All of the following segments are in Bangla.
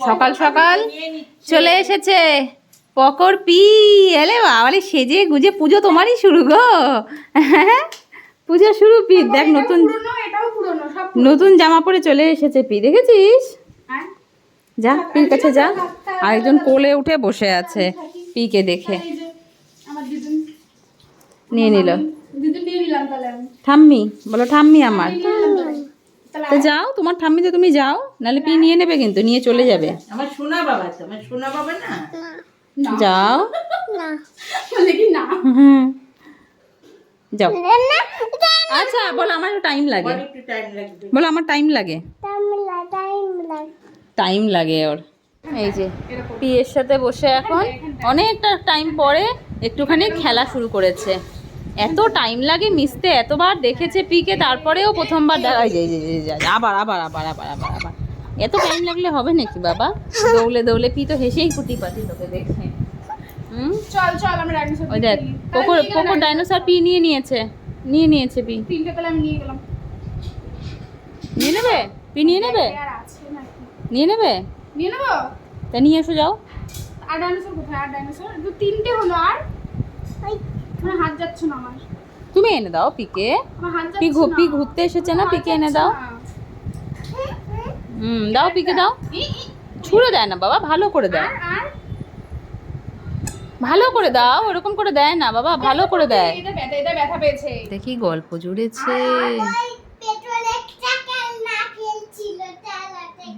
সকাল সকাল চলে এসেছে পকর পি। এলে বাবারে সেজে গুজে পুজো তোমারই শুরু গো। পুজো শুরু পি। দেখ নতুন নতুন জামা পরে চলে এসেছে পি, দেখেছিস? যা পির কাছে যা। আরেকজন কোলে উঠে বসে আছে পিকে দেখে, নিয়ে নিল। ঠাম্মি বলো, ঠাম্মি আমার। তো যাও, তোমার ঠাম্মি তো, তুমি যাও, নাহলে পি নিয়ে নেবে কিন্তু, নিয়ে চলে যাবে। আমার সোনা বাবা তো, আমার সোনা বাবা না। যাও হুম যাও। আচ্ছা বলো, আমার টাইম লাগে, একটু টাইম লাগবে। বলো আমার টাইম লাগে, টাইম লাগে ওর। এই যে পিয়ের সাথে বসে এখন অনেকটা টাইম পরে একটুখানি খেলা শুরু করেছে। এত টাইম লাগে মিশতে, এতবার দেখেছে পিকে, তারপরেও প্রথমবার দেখা যায়। আবার আবার আবার আবার আবার আবার এত টাইম লাগলে হবে নাকি বাবা? দৌলে দৌলে পি তো হেসেই ফুটি পাতি তোকে দেখে। চল চল আমরা ডাইনোসর ওই দেখ কোকো ডাইনোসর পি নিয়ে নিয়েছে পি। তিনটে পেলে আমি নিয়ে গেলাম। নিয়ে নেবে পি, নিয়ে নেবে, আর আছে নাকি? নিয়ে নেবে, নিয়ে নেবো। তা নিয়ে এসো যাও। আর ডাইনোসর কোথায়? আর ডাইনোসর তো তিনটে হলো। আর আমার হাত যাচ্ছে না আমার। তুমি এনে দাও পিকে। আমার হাত পি যাচ্ছে না। পি ঘুরতে এসেছে না, পিকে এনে দাও। দাও পিকে দাও। ছুঁড়ে দেয় না বাবা, ভালো করে দেয়, আর ভালো করে দাও। ওরকম করে দেয় না বাবা, ভালো করে দেয়। এটা ব্যথা পেয়েছে। দেখি গল্প জুড়েছে।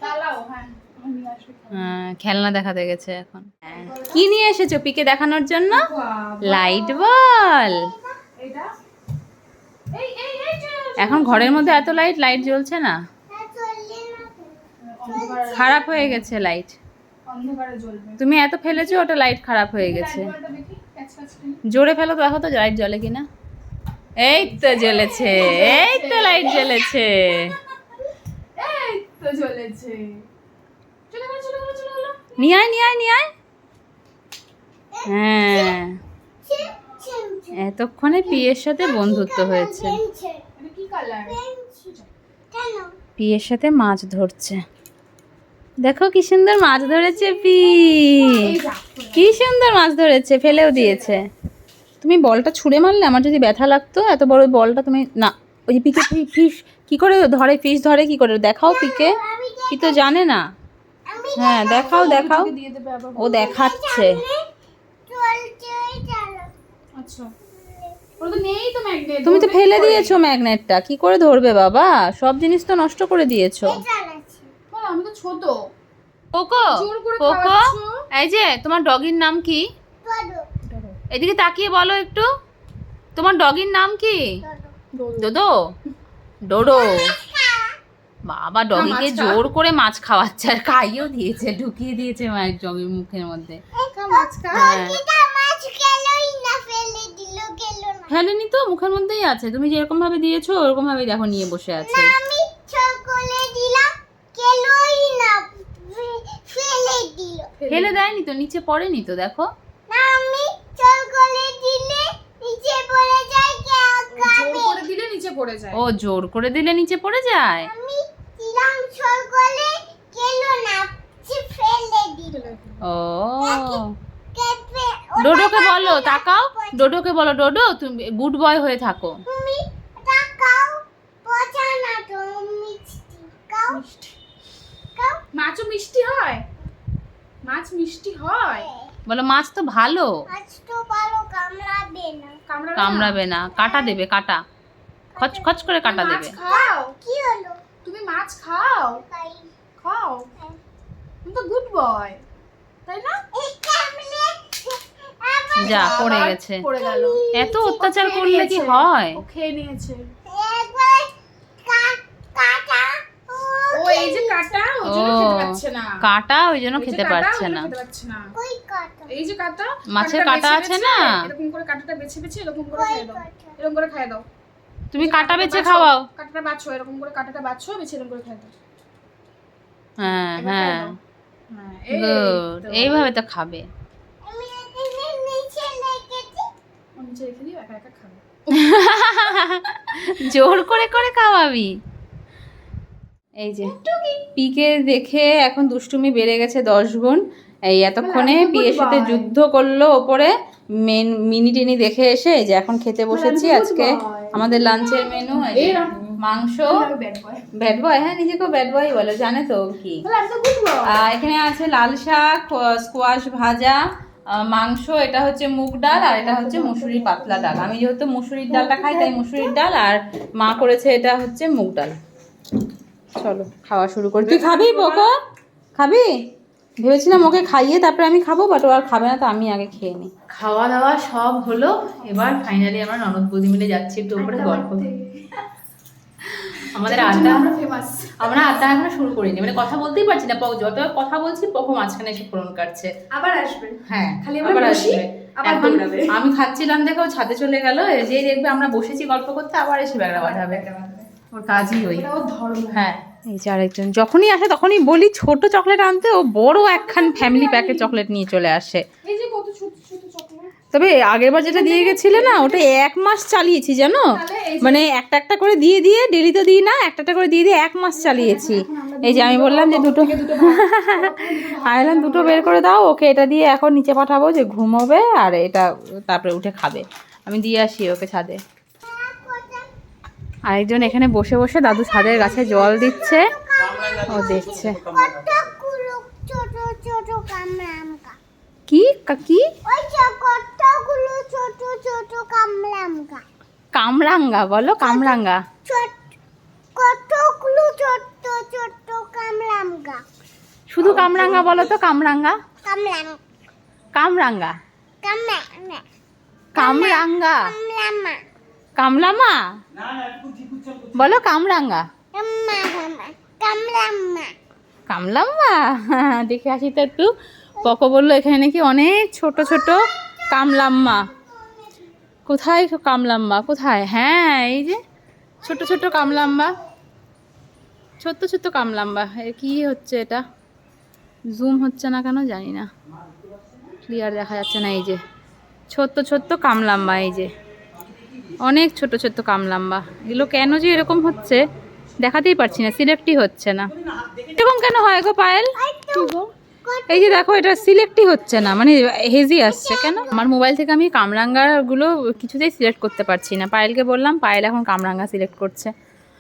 চালাও। হ্যাঁ আমি আসবো। খেলনা দেখাতে গেছে এখন। কি নিয়ে এসেছো পিকে দেখানোর জন্য? লাইট বল। এটা এই এই এই এখন ঘরের মধ্যে এত লাইট জ্বলছে না, খারাপ হয়ে গেছে লাইট। অন্ধকারে জ্বলবে। তুমি এত ফেলেছো, ওটা লাইট খারাপ হয়ে গেছে। একবারটা দেখি ক্যাচ ক্যাচ করে। জোরে ফেলো তো, দেখো তো লাইট জ্বলে কিনা। এই তো জ্বলেছে, এই তো লাইট জ্বলেছে। এই তো জ্বলেছে। চলে গেল চলে গেল চলে গেল। নিয়ে আয়, নিয়ে আয়, নিয়ে আয়। হ্যাঁ, এতক্ষণে পিয়ের সাথে বন্ধুত্ব হয়েছে। এটা কি কালার? পিয়ের সাথে মাছ ধরছে। দেখো কি সুন্দর মাছ ধরেছে পি, কি সুন্দর মাছ ধরেছে, ফেলেও দিয়েছে। তুমি বলটা ছুঁড়ে মারলে আমার যদি ব্যথা লাগতো। এত বড় বলটা তুমি না। ওই যে পিকে ফিশ কি করে ধরে, ফিশ ধরে কি করে দেখাও পিকে। কি তো জানে না। হ্যাঁ দেখাও দেখাও, দিয়ে দেবে আবার। ও দেখাচ্ছে। আচ্ছা ওটা তো নেই তো ম্যাগনেট। তুমি তো ফেলে দিয়েছো ম্যাগনেটটা, কি করে ধরবে বাবা? সব জিনিস তো নষ্ট করে দিয়েছো। বল আমি তো ছোট। কোকো, জোর করে কোকো, খাওয়াচ্ছো। এই যে তোমার ডগির নাম কি? এদিকে তাকিয়ে বলো একটু, তোমার ডগির নাম কি? ডোডো, ডোডো। বাবা ডগিকে জোর করে মাছ খাওয়াচ্ছে, আর খাইয়েও দিয়েছে, ঢুকিয়ে দিয়েছে মায়ের ডগির মুখের মধ্যে। মাছ খা। হ্যাঁ। ফেলেনি তো, মুখের মধ্যেই আছে। তুমি যেরকম ভাবে দিয়েছো ওরকম ভাবে দেখো নিয়ে বসে আছে। ফেলে দেয়নি তো, নিচে পড়েনি তো, দেখো। জোর করে দিলে নিচে পড়ে যায়। ও জোর করে দিলে নিচে পড়ে যায়। ও ডোডোকে বলো, তাকাও, ডোডোকে বলো, ডোডো তুমি গুড বয় হয়ে থাকো। মাছও মিষ্টি হয়? মাছ মিষ্টি হয়? বলো মাছ তো ভালো। কামড়াবে কামড়াবে না? না, কাটা দেবে, কাটা খচ খচ করে কাটা মাছ দেবে। খাও? তুমি মাছ খাও? খাও? তুমি তো গুড বয়, তাই না? যা পড়ে আবার গেছে। পড়ে গেল। এত অত্যাচার ও খেয়ে করলে কি নিয়েছে। হয়? ও খেয়ে নিয়েছে। ও এই যে কাটা, ওই জন্য ও, খেতে পাচ্ছে না। কাটা ওই জন্য এই যে খেতে কাটা, পারছে ওই জন্য না। খেতে পাচ্ছে না। এই যে কাটা, মাছের কাঁটাটা কাঁটা বেছে আছে বেছে, না? এরকম করে কাঁটাটা বেছে বেছে এরকম করে খাইয়ে দাও। এরকম করে খাইয়ে দাও। তুমি কাটা বেছে বাছো, খাওয়াও। কাঁটাটা বাছো, এরকম করে কাঁটাটা বাছো, বেছে এরকম করে খাইয়ে দাও। হ্যাঁ এবার খাইয়ে হ্যাঁ, দাও। হ্যাঁ, এই গুড, তো। এইভাবে তো খাবে। ও নিচে রেখে দিও, একা একা খাবে। জোর করে করে খাওয়াবি। এই যে পিকে দেখে এখন দুষ্টুমি বেড়ে গেছে 10 গুণ। এই এতক্ষণে পিয়ের সাথে যুদ্ধ করলো ওপরে মিনি টিনি দেখে এসে। এই যে এখন খেতে বসেছি। আজকে আমাদের লাঞ্চের মেনু মাংস। ব্যাড বয়, হ্যাঁ নিজেকেও ব্যাড বয় বলে, জানে তো কি। এখানে আছে লাল শাক, স্কোয়াশ ভাজা, মাংস, এটা হচ্ছে মুগ ডাল, আর এটা হচ্ছে মুসুরির পাতলা ডাল। আমি যেহেতু মুসুরির ডালটা খাই তাই মুসুরির ডাল, আর মা করেছে এটা হচ্ছে মুগ ডাল। চলো খাওয়া শুরু করি। তুই খাবি পোকো? খাবি? ভেবেছিলাম ওকে খাইয়ে তারপরে আমি খাবো, বাট ও আর খাবে না, তো আমি আগে খেয়ে নিই। খাওয়া দাওয়া সব হলো, এবার ফাইনালি আমরা ননদ বৌদি মিলে যাচ্ছি একটু উপরে গল্প। আমাদের আড্ডা, আমরা আড্ডা এখনো শুরু করিনি, মানে কথা বলতেই পারছি না। যত কথা বলছি পকো মাঝখানে এসে ফোন কাটছে। আবার আসবে। হ্যাঁ খালি আবার আসবে। এখন দৌড়াবে। আমি খাচ্ছিলাম দেখো ছাদে চলে গেল, যেই দেখবে আমরা বসেছি গল্প করতে আবার এসে ব্যাগড়া বাঁধাবে। ওর কাজই ওই। হ্যাঁ এই যে আরেকজন যখনই আসে তখনই বলি ছোট চকলেট আনতে, ও বড় একখান ফ্যামিলি প্যাকেট চকলেট নিয়ে চলে আসে। এই যে কত ছোট ছোট চকলেট। তবে আগেরবার যেটা দিয়ে গেছিলে না, ওটা 1 মাস চালিয়েছি জানো, মানে একটা একটা করে দিয়ে দিয়ে, ডেলি তো দিই না, একটা একটা করে দিয়ে দিয়ে 1 মাস চালিয়েছি। এই যে আমি বললাম যে দুটো আয়লান দুটো বের করে দাও, ওকে এটা দিয়ে এখন নিচে পাঠাবো যে ঘুমোবে, আর এটা তারপরে উঠে খাবে। আমি দিয়ে আসি ওকে ছাদে। আরেকজন এখানে বসে বসে দাদু ছাদের গাছে জল দিচ্ছে, ও দেখছে। কি কি কামরাঙ্গা বলো? কামরাঙ্গা শুধু কামরাঙ্গা বলো তো। কামরাঙ্গা কামরাঙ্গা কামরাঙ্গা কামলামা বলো। কামরাঙ্গা কামলাম্মা দেখে আসি তো একটু। পকো বললো এখানে নাকি অনেক ছোট ছোট কামলাম্মা। কোথায় কামলাম্মা কোথায়? হ্যাঁ এই যে ছোট ছোট কামলাম্মা, ছোট্ট ছোট্ট কামলাম্বা। কি হচ্ছে এটা? জুম হচ্ছে না কেন জানি না, ক্লিয়ার দেখা যাচ্ছে না। এই যে ছোট্ট ছোট্ট কামলাম্বা, এই যে অনেক ছোট ছোট্ট কামলাম্বা। এগুলো কেন যে এরকম হচ্ছে দেখাতেই পারছি না, সিলেক্টই হচ্ছে না। এরকম কেন হয় গো পায়েল? এই যে দেখো এটা সিলেক্টই হচ্ছে না, মানে হেজি আসছে কেন? আমার মোবাইল থেকে আমি কামরাঙ্গাগুলো কিছুতেই সিলেক্ট করতে পারছি না। পায়েলকে বললাম, পায়েল এখন কামরাঙ্গা সিলেক্ট করছে।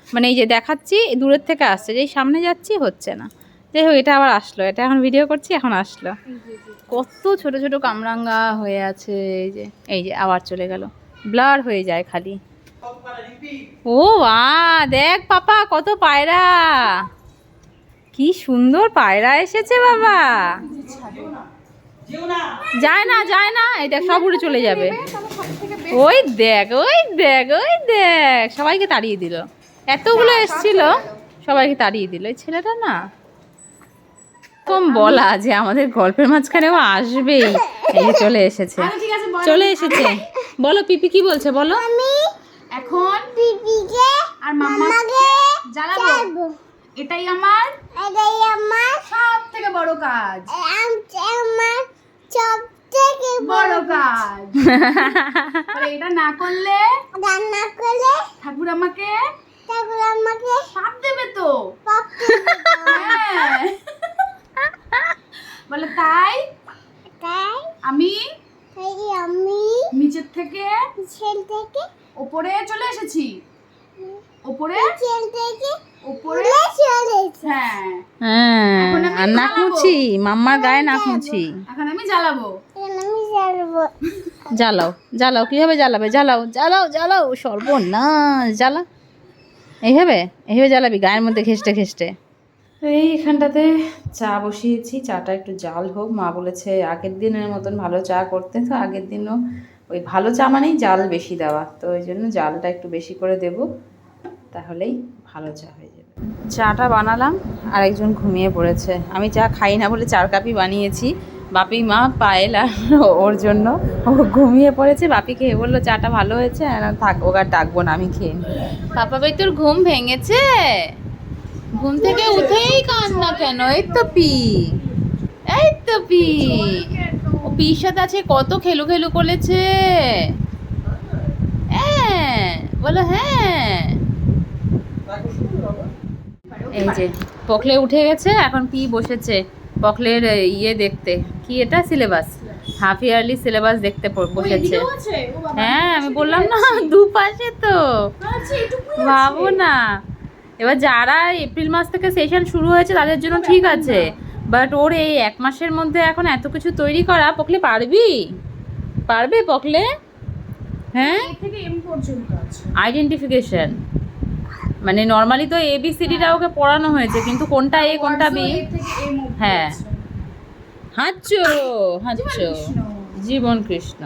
মানে এই যে দেখাচ্ছি দূরের থেকে আসছে, যেই সামনে যাচ্ছি হচ্ছে না। যাই হোক এটা আবার আসলো, এটা এখন ভিডিও করছি এখন আসলো। কত ছোট ছোট কামরাঙ্গা হয়ে আছে। এই যে আবার চলে গেল, ব্লার হয়ে যায় খালি। ও দেখ পাপা কত পায়রা, কি সুন্দর পায়রা এসেছে বাবা। যায় না যায় না, এই দেখ সব উড়ে চলে যাবে। ওই দেখ ওই দেখ ওই দেখ, সবাইকে তাড়িয়ে দিল। এতগুলো এসছিল সবাইকে তাড়িয়ে দিল। এই ছেলেটা না কম বলা যে আমাদের গল্পের মাঝখানেও আসবেই। এই চলে এসেছে, চলে এসেছে। বলো পিপি কি বলছে বলো। এখন পিপিকে আর মাম্মাকে জ্বালাবো। এটাই আমার সব থেকে বড় কাজ, আমার সব থেকে বড় কাজ। এটা না করলে ঠাকুর আমাকে পাপ দেবে তো। বলে তাই আমি নিচের থেকে ওপরে চলে এসেছি। ওপরে হ্যাঁ, আর নাক মুছি, মাম্মার গায়ে নাক মুছি। এখন আমি জ্বালাবো। জ্বালাও জ্বালাও, কিভাবে জ্বালাবে? জ্বালাও জ্বালাও জ্বালাও, সর্বনাশ। জ্বালা এইভাবে জ্বালাবি গায়ের মধ্যে ঘেঁষটে ঘেঁষটে। এইখানটাতে চা বসিয়েছি, চাটা একটু জাল হোক। মা বলেছে আগের দিনের মতন ভালো চা করতে, তো আগের দিনও ওই ভালো চা মানেই জাল বেশি দেওয়া, তো ওই জন্য জালটা একটু বেশি করে দেব, তাহলেই ভালো চা হয়ে যাবে। চাটা বানালাম, আরেকজন ঘুমিয়ে পড়েছে। আমি চা খাই না বলে 4 কাপই বানিয়েছি। বাপি মা পায়েল আর ওর জন্য। ও ঘুমিয়ে পড়েছে, বাপি খেয়ে বললো চাটা ভালো হয়েছে, থাক ওকে আর ডাকবো না, আমি খেয়ে নিই। পাপা ভাই তোর ঘুম ভেঙেছে? ঘুম থেকে উঠেই কান্না কেন? এই তো পি ও পির সাথে আছে, কত খেলু খেলু করেছে। বলো হ্যাঁ। এই যে পকলে উঠে গেছে, এখন পি বসেছে পকলের ইয়ে দেখতে, কি এটা সিলেবাস, হাফ ইয়ারলি সিলেবাস দেখতে বসেছে। হ্যাঁ আমি বললাম না দুপাশে তো, ভাবো না। এবার যারা এপ্রিল মাস থেকে সেশন শুরু হয়েছে তাদের জন্য ঠিক আছে, বাট ওর এই 1 মাসের মধ্যে এখন এত কিছু তৈরি করা, পকলে পারবে পকলে? হ্যাঁ আইডেন্টিফিকেশন, মানে নর্মালি তো ABCDটা ওকে পড়ানো হয়েছে, কিন্তু কোনটা এ কোনটা বি। হ্যাঁ হাঁচো জীবন কৃষ্ণ।